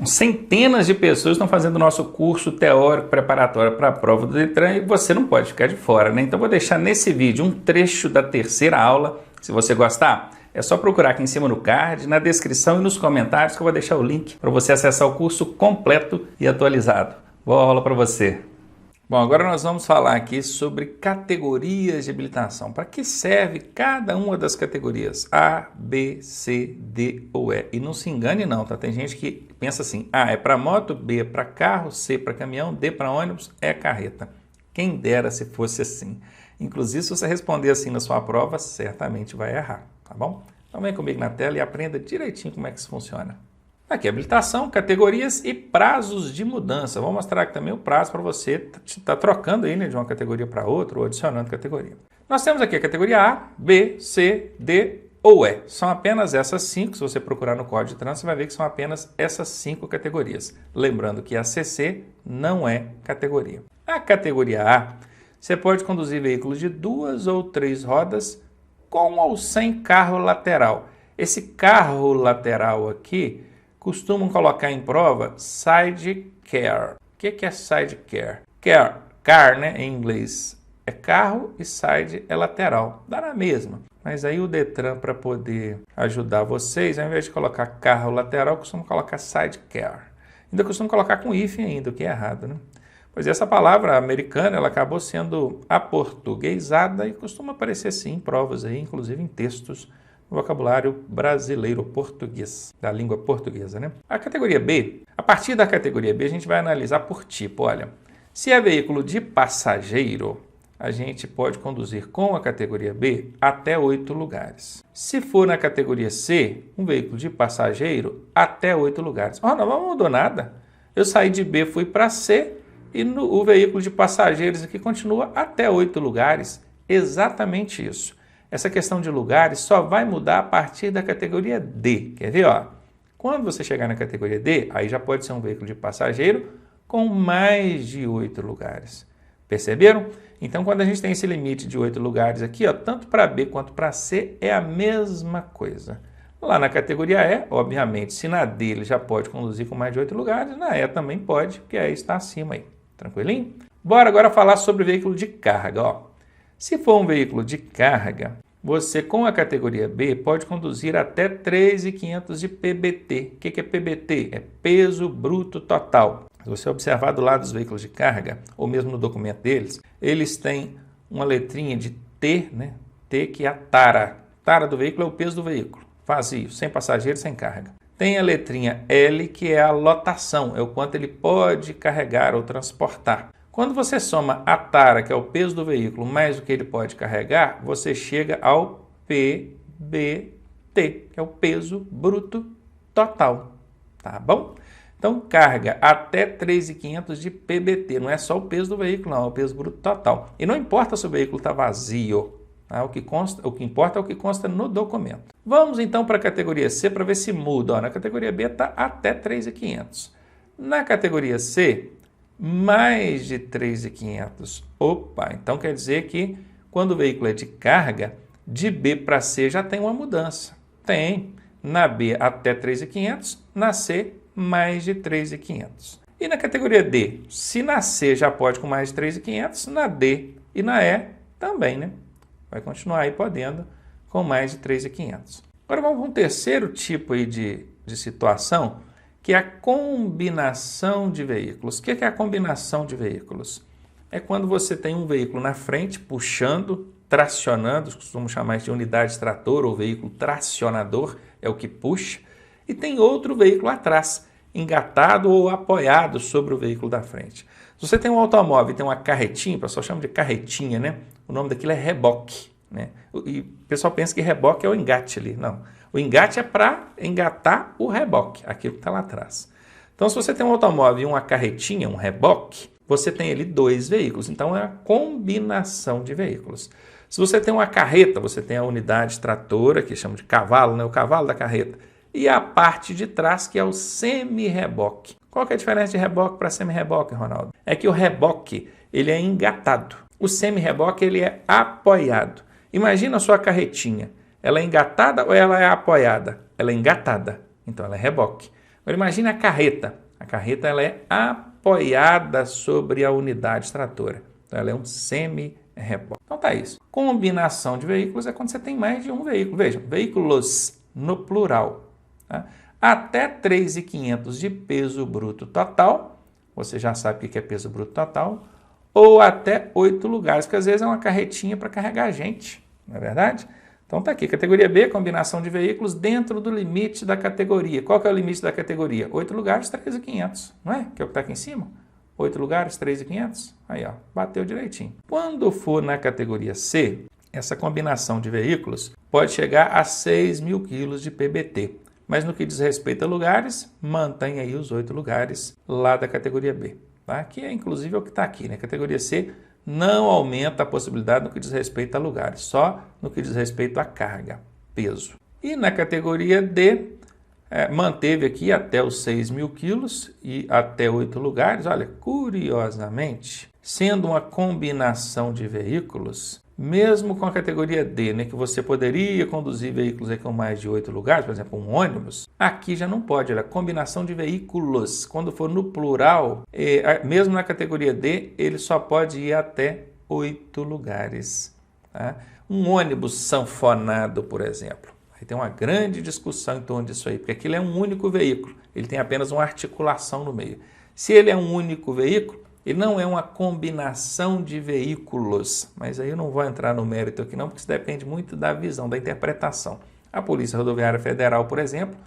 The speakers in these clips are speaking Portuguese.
Centenas de pessoas estão fazendo o nosso curso teórico preparatório para a prova do Detran e você não pode ficar de fora, né? Então vou deixar nesse vídeo um trecho da terceira aula. Se você gostar, é só procurar aqui em cima no card, na descrição e nos comentários que eu vou deixar o link para você acessar o curso completo e atualizado. Boa aula para você! Bom, agora nós vamos falar aqui sobre categorias de habilitação. Para que serve cada uma das categorias? A, B, C, D ou E. E não se engane não, tá? Tem gente que pensa assim, A é para moto, B é para carro, C para caminhão, D para ônibus, E carreta. Quem dera se fosse assim. Inclusive, se você responder assim na sua prova, certamente vai errar, tá bom? Então vem comigo na tela e aprenda direitinho como é que isso funciona. Aqui, habilitação, categorias e prazos de mudança. Vou mostrar aqui também o prazo para você estar trocando aí, né, de uma categoria para outra ou adicionando categoria. Nós temos aqui a categoria A, B, C, D ou E. São apenas essas 5. Se você procurar no Código de Trânsito, você vai ver que são apenas essas 5 categorias. Lembrando que a CC não é categoria. A categoria A, você pode conduzir veículos de 2 ou 3 rodas com ou sem carro lateral. Esse carro lateral aqui costumam colocar em prova sidecar. O que é sidecar? Car, né, em inglês, é carro e side é lateral. Dá na mesma. Mas aí o Detran, para poder ajudar vocês, ao invés de colocar carro lateral, costuma colocar sidecar. Ainda costuma colocar com hífen ainda, o que é errado, né? Pois essa palavra americana, ela acabou sendo aportuguesada e costuma aparecer sim em provas aí, inclusive em textos no vocabulário brasileiro, português, da língua portuguesa, né? A categoria B, a partir da categoria B, a gente vai analisar por tipo. Olha, se é veículo de passageiro, a gente pode conduzir com a categoria B até 8 lugares. Se for na categoria C, um veículo de passageiro, até 8 lugares. Não mudou nada. Eu saí de B, fui para C e o veículo de passageiros aqui continua até 8 lugares. Exatamente isso. Essa questão de lugares só vai mudar a partir da categoria D. Quer ver? Ó? Quando você chegar na categoria D, aí já pode ser um veículo de passageiro com mais de 8 lugares. Perceberam? Então, quando a gente tem esse limite de 8 lugares aqui, ó, tanto para B quanto para C é a mesma coisa. Lá na categoria E, obviamente, se na D ele já pode conduzir com mais de 8 lugares, na E também pode, porque a E está acima aí. Tranquilinho? Bora agora falar sobre veículo de carga. Ó. Se for um veículo de carga, você com a categoria B pode conduzir até 3.500 de PBT. O que é PBT? É peso bruto total. Se você observar do lado dos veículos de carga, ou mesmo no documento deles, eles têm uma letrinha de T, né? T que é a tara. Tara do veículo é o peso do veículo, vazio, sem passageiro, sem carga. Tem a letrinha L que é a lotação, é o quanto ele pode carregar ou transportar. Quando você soma a tara, que é o peso do veículo, mais o que ele pode carregar, você chega ao PBT, que é o peso bruto total. Tá bom? Então, carga até 3.500 de PBT. Não é só o peso do veículo, não. É o peso bruto total. E não importa se o veículo está vazio. Tá? O que importa é o que consta no documento. Vamos, então, para a categoria C para ver se muda. Ó, na categoria B está até 3.500. Na categoria C, mais de 3.500. Opa, então quer dizer que quando o veículo é de carga, de B para C já tem uma mudança. Tem. Na B até 3.500, na C mais de 3.500. E na categoria D, se na C já pode com mais de 3.500, na D e na E também, né? Vai continuar aí podendo com mais de 3.500. Agora vamos para um terceiro tipo aí de situação, que é a combinação de veículos. O que é a combinação de veículos? É quando você tem um veículo na frente, puxando, tracionando, costumamos chamar de unidade trator ou veículo tracionador, é o que puxa, e tem outro veículo atrás, engatado ou apoiado sobre o veículo da frente. Se você tem um automóvel e tem uma carretinha, o pessoal chama de carretinha, né? O nome daquilo é reboque, né? E o pessoal pensa que reboque é o engate ali, não. O engate é para engatar o reboque, aquilo que está lá atrás. Então, se você tem um automóvel e uma carretinha, um reboque, você tem ali 2 veículos. Então, é a combinação de veículos. Se você tem uma carreta, você tem a unidade tratora, que chama de cavalo, né? O cavalo da carreta. E a parte de trás, que é o semi-reboque. Qual que é a diferença de reboque para semi-reboque, Ronaldo? É que o reboque, ele é engatado. O semi-reboque, ele é apoiado. Imagina a sua carretinha. Ela é engatada ou ela é apoiada? Ela é engatada, então ela é reboque. Agora imagine a carreta. A carreta ela é apoiada sobre a unidade tratora. Então ela é um semi-reboque. Então tá isso. Combinação de veículos é quando você tem mais de um veículo. Veja, veículos no plural. Tá? Até 3.500 de peso bruto total. Você já sabe o que é peso bruto total. Ou até 8 lugares, porque às vezes é uma carretinha para carregar gente. Não é verdade? Então tá aqui, categoria B, combinação de veículos dentro do limite da categoria. Qual que é o limite da categoria? 8 lugares, 3.500, não é? Que é o que está aqui em cima. 8 lugares, 3.500. Aí, ó, bateu direitinho. Quando for na categoria C, essa combinação de veículos pode chegar a 6.000 quilos de PBT. Mas no que diz respeito a lugares, mantém aí os 8 lugares lá da categoria B. Tá? Que é inclusive o que está aqui, né? Categoria C não aumenta a possibilidade no que diz respeito a lugares, só no que diz respeito à carga, peso. E na categoria D, manteve aqui até os 6.000 quilos e até 8 lugares. Olha, curiosamente, sendo uma combinação de veículos, mesmo com a categoria D, né, que você poderia conduzir veículos aí com mais de 8 lugares, por exemplo, um ônibus, aqui já não pode, olha, combinação de veículos. Quando for no plural, mesmo na categoria D, ele só pode ir até 8 lugares. Tá? Um ônibus sanfonado, por exemplo. Aí tem uma grande discussão em torno disso aí, porque aquilo é um único veículo, ele tem apenas uma articulação no meio. Se ele é um único veículo, ele não é uma combinação de veículos, mas aí eu não vou entrar no mérito aqui não, porque isso depende muito da visão, da interpretação. A Polícia Rodoviária Federal, por exemplo,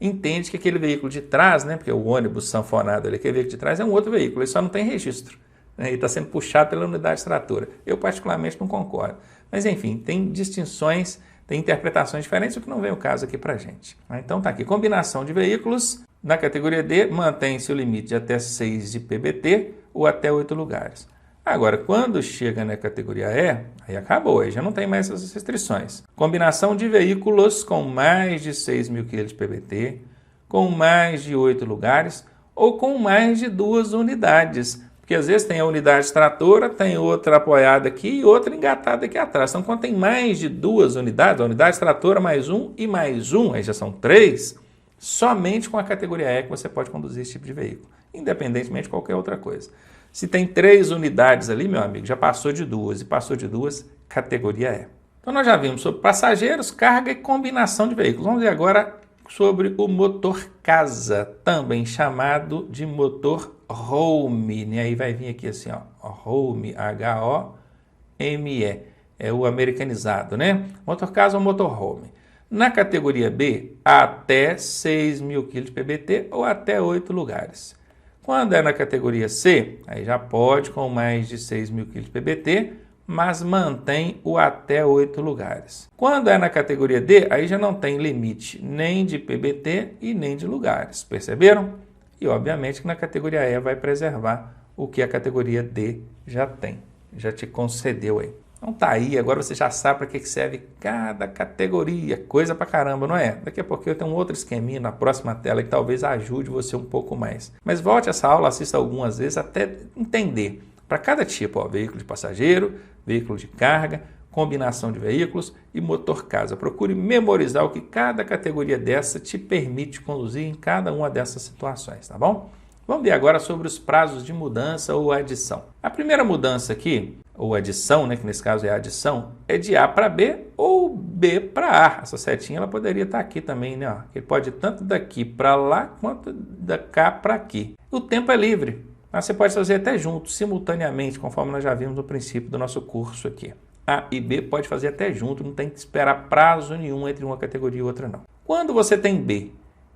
entende que aquele veículo de trás, né, porque o ônibus sanfonado ali, aquele veículo de trás é um outro veículo, ele só não tem registro, né, ele está sendo puxado pela unidade tratora. Eu particularmente não concordo. Mas enfim, tem distinções, tem interpretações diferentes, o que não vem o caso aqui para a gente. Então tá aqui, combinação de veículos, na categoria D, mantém-se o limite de até 6 de PBT ou até 8 lugares. Agora, quando chega na categoria E, aí acabou, aí já não tem mais essas restrições. Combinação de veículos com mais de 6.000 kg de PBT, com mais de 8 lugares ou com mais de 2 unidades. Porque às vezes tem a unidade tratora, tem outra apoiada aqui e outra engatada aqui atrás. Então, quando tem mais de 2 unidades, a unidade tratora mais um e mais um, aí já são 3, somente com a categoria E que você pode conduzir esse tipo de veículo, independentemente de qualquer outra coisa. Se tem 3 unidades ali, meu amigo, já passou de 2 e passou de 2, categoria E. Então nós já vimos sobre passageiros, carga e combinação de veículos. Vamos ver agora sobre o motor casa, também chamado de motor home. E aí vai vir aqui assim, ó, home, H-O-M-E, é o americanizado, né? Motor casa ou motor home. Na categoria B, até 6.000 kg de PBT ou até 8 lugares. Quando é na categoria C, aí já pode com mais de 6.000 kg de PBT, mas mantém o até 8 lugares. Quando é na categoria D, aí já não tem limite nem de PBT e nem de lugares. Perceberam? E obviamente que na categoria E vai preservar o que a categoria D já tem, já te concedeu aí. Então tá aí, agora você já sabe para que serve cada categoria, coisa pra caramba, não é? Daqui a pouco eu tenho um outro esqueminha na próxima tela que talvez ajude você um pouco mais. Mas volte essa aula, assista algumas vezes até entender. Para cada tipo, ó, veículo de passageiro, veículo de carga, combinação de veículos e motor casa. Procure memorizar o que cada categoria dessa te permite conduzir em cada uma dessas situações, tá bom? Vamos ver agora sobre os prazos de mudança ou adição. A primeira mudança aqui, ou adição, né, que nesse caso é a adição, é de A para B ou B para A. Essa setinha ela poderia estar aqui também, né? Ó. Ele pode ir tanto daqui para lá quanto da cá para aqui. O tempo é livre. Mas você pode fazer até junto, simultaneamente, conforme nós já vimos no princípio do nosso curso aqui. A e B pode fazer até junto, não tem que esperar prazo nenhum entre uma categoria e outra não. Quando você tem B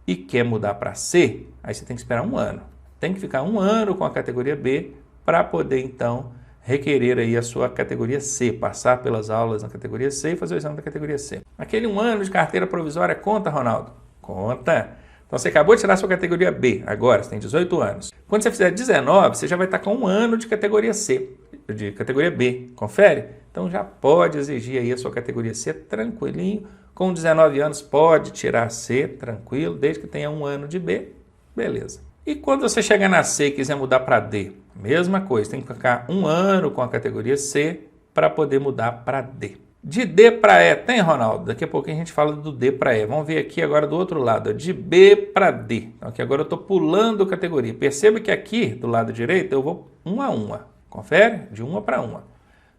e quer mudar para C, aí você tem que esperar um ano. Tem que ficar um ano com a categoria B para poder então requerer aí a sua categoria C, passar pelas aulas na categoria C e fazer o exame da categoria C. Aquele um ano de carteira provisória conta, Ronaldo? Conta. Então você acabou de tirar a sua categoria B, agora você tem 18 anos. Quando você fizer 19, você já vai estar com um ano de categoria C, de categoria B. Confere? Então já pode exigir aí a sua categoria C tranquilinho. Com 19 anos pode tirar C tranquilo, desde que tenha um ano de B, beleza. E quando você chegar na C e quiser mudar para D, mesma coisa, tem que ficar um ano com a categoria C para poder mudar para D. De D para E, tem, Ronaldo? Daqui a pouquinho a gente fala do D para E. Vamos ver aqui agora do outro lado, de B para D. Então aqui agora eu estou pulando categoria. Perceba que aqui, do lado direito, eu vou uma a uma. Confere? De uma para uma.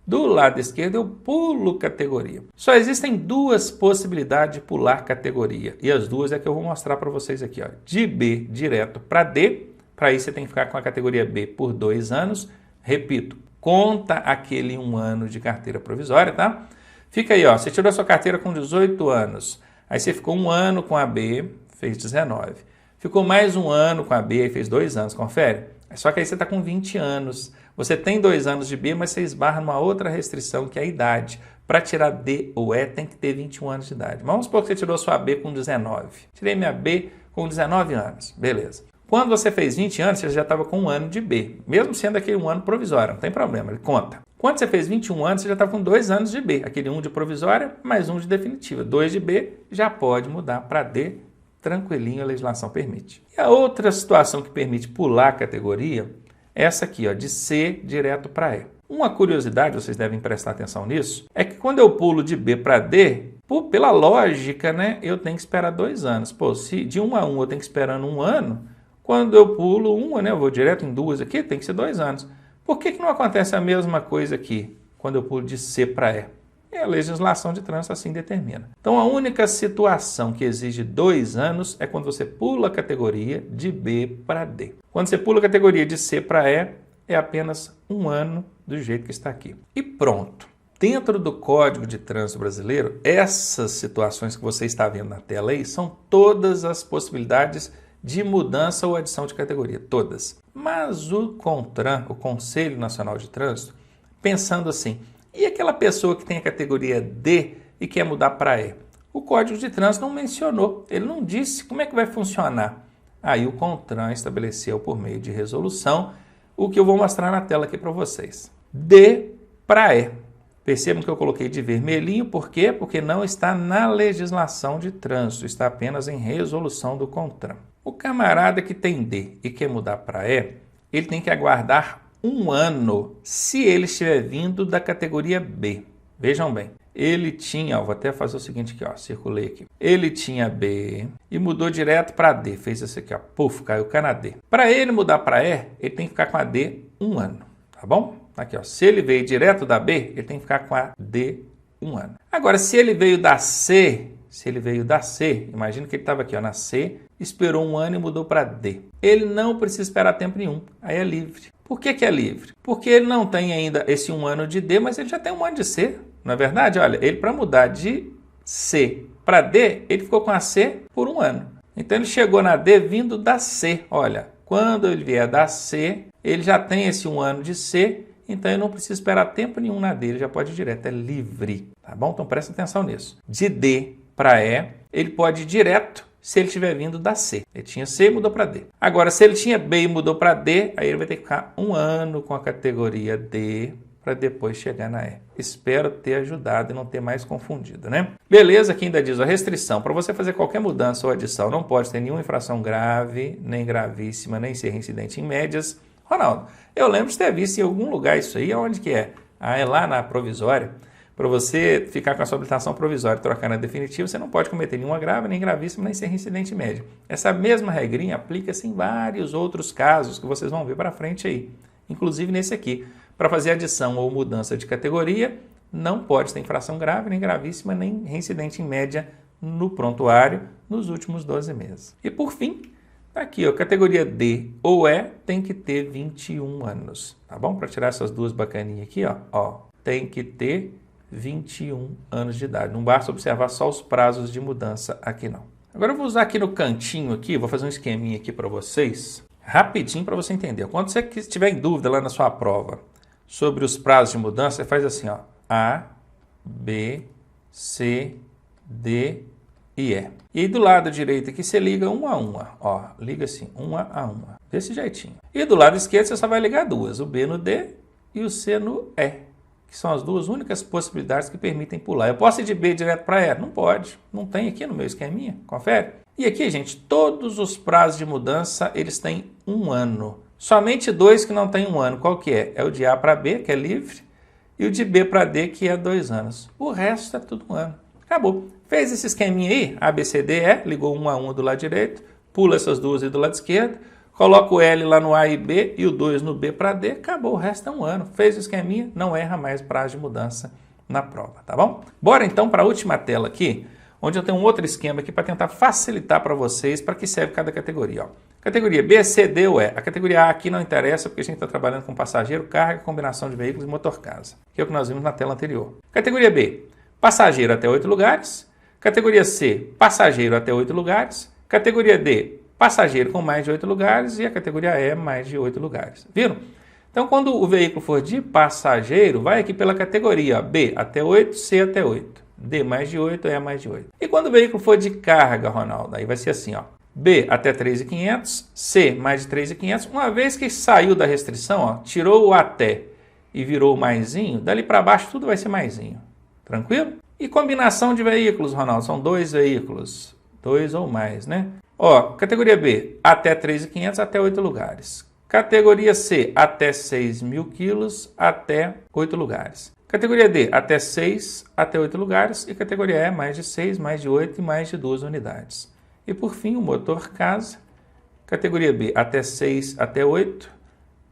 Do lado esquerdo eu pulo categoria. Só existem duas possibilidades de pular categoria. E as duas é que eu vou mostrar para vocês aqui. Ó. De B direto para D. Para isso você tem que ficar com a categoria B por 2 anos. Repito, conta aquele 1 ano de carteira provisória, tá? Fica aí, ó, você tirou a sua carteira com 18 anos, aí você ficou 1 ano com a B, fez 19. Ficou mais 1 ano com a B e fez 2 anos, confere? Só que aí você está com 20 anos. Você tem 2 anos de B, mas você esbarra numa outra restrição, que é a idade. Para tirar D ou E, tem que ter 21 anos de idade. Vamos supor que você tirou a sua B com 19. Tirei minha B com 19 anos, beleza. Quando você fez 20 anos, você já estava com 1 ano de B, mesmo sendo aquele 1 ano provisório, não tem problema, ele conta. Quando você fez 21 anos, você já estava com 2 anos de B, aquele 1 de provisória, mais 1 de definitiva. 2 de B já pode mudar para D, tranquilinho, a legislação permite. E a outra situação que permite pular a categoria é essa aqui, ó, de C direto para E. Uma curiosidade, vocês devem prestar atenção nisso, é que quando eu pulo de B para D, pela lógica, né, eu tenho que esperar 2 anos. Pô, se de 1 a 1 eu tenho que esperar 1 ano, quando eu pulo 1, né, eu vou direto em 2 aqui, tem que ser 2 anos. Por que não acontece a mesma coisa aqui, quando eu pulo de C para E? A legislação de trânsito assim determina. Então, a única situação que exige 2 anos é quando você pula a categoria de B para D. Quando você pula a categoria de C para E, é apenas 1 ano do jeito que está aqui. E pronto. Dentro do Código de Trânsito Brasileiro, essas situações que você está vendo na tela aí são todas as possibilidades de mudança ou adição de categoria, todas. Mas o CONTRAN, o Conselho Nacional de Trânsito, pensando assim, e aquela pessoa que tem a categoria D e quer mudar para E? O Código de Trânsito não mencionou, ele não disse como é que vai funcionar. Aí o CONTRAN estabeleceu por meio de resolução o que eu vou mostrar na tela aqui para vocês. D para E. Percebam que eu coloquei de vermelhinho, por quê? Porque não está na legislação de trânsito, está apenas em resolução do CONTRAN. O camarada que tem D e quer mudar para E, ele tem que aguardar 1 ano se ele estiver vindo da categoria B. Vejam bem, ele tinha, vou até fazer o seguinte aqui, ó, circulei aqui. Ele tinha B e mudou direto para D, fez isso aqui, ó, puf, caiu na D. Para ele mudar para E, ele tem que ficar com a D 1 ano, tá bom? Aqui, ó, se ele veio direto da B, ele tem que ficar com a D 1 ano. Agora, se ele veio da C, imagina que ele estava aqui, ó, na C, esperou 1 ano e mudou para D. Ele não precisa esperar tempo nenhum, aí é livre. Por que é livre? Porque ele não tem ainda esse 1 ano de D, mas ele já tem 1 ano de C, não é verdade? Olha, ele para mudar de C para D, ele ficou com a C por 1 ano. Então ele chegou na D vindo da C, olha, quando ele vier da C, ele já tem esse 1 ano de C, então ele não precisa esperar tempo nenhum na D, ele já pode ir direto, é livre, tá bom? Então presta atenção nisso. De D para E, ele pode ir direto se ele estiver vindo da C. Ele tinha C e mudou para D. Agora, se ele tinha B e mudou para D, aí ele vai ter que ficar 1 ano com a categoria D para depois chegar na E. Espero ter ajudado e não ter mais confundido, né? Beleza, aqui ainda diz a restrição. Para você fazer qualquer mudança ou adição, não pode ter nenhuma infração grave, nem gravíssima, nem ser reincidente em médias. Ronaldo, eu lembro de ter visto em algum lugar isso aí. Onde que é? Ah, é lá na provisória. Para você ficar com a sua habilitação provisória e trocar na definitiva, você não pode cometer nenhuma grave, nem gravíssima, nem ser reincidente médio. Essa mesma regrinha aplica-se em vários outros casos que vocês vão ver para frente aí, inclusive nesse aqui. Para fazer adição ou mudança de categoria, não pode ter infração grave, nem gravíssima, nem reincidente em média no prontuário nos últimos 12 meses. E por fim, aqui, ó, categoria D ou E tem que ter 21 anos, tá bom? Para tirar essas duas bacaninhas aqui, ó, tem que ter 21 anos de idade. Não basta observar só os prazos de mudança aqui não. Agora eu vou usar aqui no cantinho aqui, vou fazer um esqueminha aqui para vocês, rapidinho para você entender. Quando você estiver em dúvida lá na sua prova sobre os prazos de mudança, você faz assim, ó, A, B, C, D e E. E aí do lado direito aqui você liga uma a uma, ó, liga assim, uma a uma, desse jeitinho. E do lado esquerdo você só vai ligar duas, o B no D e o C no E, que são as duas únicas possibilidades que permitem pular. Eu posso ir de B direto para E? Não pode, não tem aqui no meu esqueminha, confere? E aqui, gente, todos os prazos de mudança, eles têm 1 ano. Somente 2 que não têm 1 ano, qual que é? É o de A para B, que é livre, e o de B para D, que é 2 anos. O resto é tudo 1 ano. Acabou. Fez esse esqueminha aí, A, B, C, D, E, ligou 1 a 1 do lado direito, pula essas duas aí do lado esquerdo, coloca o L lá no A e B e o 2 no B para D, acabou, o resto é 1 ano. Fez o esqueminha, não erra mais prazo de mudança na prova, tá bom? Bora então para a última tela aqui, onde eu tenho um outro esquema aqui para tentar facilitar para vocês para que serve cada categoria. Ó. Categoria B, C, D ou E. A categoria A aqui não interessa porque a gente está trabalhando com passageiro, carga, combinação de veículos e motor casa, que é o que nós vimos na tela anterior. Categoria B, passageiro até 8 lugares. Categoria C, passageiro até 8 lugares. Categoria D, passageiro com mais de 8 lugares. E a categoria E, mais de 8 lugares. Viram? Então, quando o veículo for de passageiro, vai aqui pela categoria ó, B até 8, C até 8. D mais de 8, E mais de 8. E quando o veículo for de carga, Ronaldo, aí vai ser assim, ó. B até 3.500, C mais de 3.500. Uma vez que saiu da restrição, ó, tirou o até e virou o maisinho, dali para baixo tudo vai ser maisinho. Tranquilo? E combinação de veículos, Ronaldo, são 2 veículos, 2 ou mais, né? Ó, categoria B, até 3.500, até 8 lugares. Categoria C, até 6.000 quilos, até 8 lugares. Categoria D, até 6, até 8 lugares. E categoria E, mais de 6, mais de 8 e mais de 2 unidades. E por fim, o motor casa. Categoria B, até 6, até 8.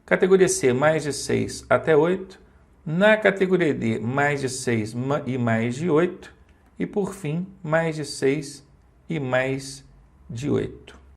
Categoria C, mais de 6, até 8. Na categoria D, mais de 6 e mais de 8. E por fim, mais de 6 e mais de 8.